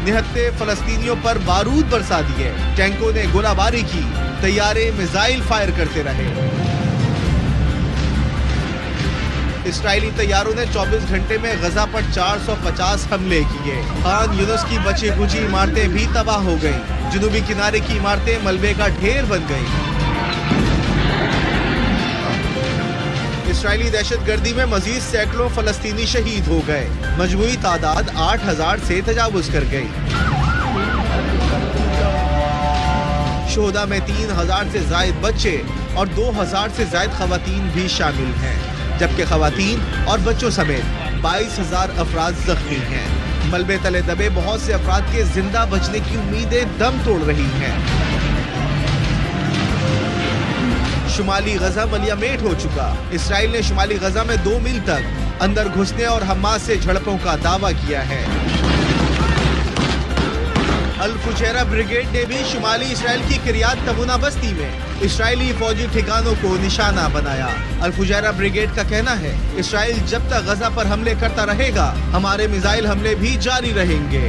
निहत्ते फलस्तीनियों पर बारूद बरसा दिए, टैंकों ने गोलाबारी की, तैयारे मिसाइल फायर करते रहे। इसराइली तैयारों ने 24 घंटे में गजा पर 450 हमले किए। खान यूनुस की बची खुची इमारतें भी तबाह हो गईं। जुनूबी किनारे की इमारतें मलबे का ढेर बन गईं। इसराइली दहशतगर्दी में मजीद सैकड़ों फलस्तीनी शहीद हो गए। मजमूई तादाद 8000 से तजावुज कर गई। शोहदा में 3000 से जायद बच्चे और 2000 से जायद खवातीन भी शामिल हैं, जबकि खवातीन और बच्चों समेत 22,000 अफराद जख्मी हैं। मलबे तले दबे बहुत से अफराद के जिंदा बचने की उम्मीदें दम तोड़ रही हैं। शुमाली गजा मलियामेट हो चुका। इसराइल ने शुमाली गजा में 2 मील तक अंदर घुसने और हमास से झड़पों का दावा किया है। अल फुजैरा ब्रिगेड ने भी शुमाली इसराइल की किरियात तमुना बस्ती में इसराइली फौजी ठिकानों को निशाना बनाया। अल फुजैरा ब्रिगेड का कहना है, इसराइल जब तक गजा पर हमले करता रहेगा, हमारे मिसाइल हमले भी जारी रहेंगे।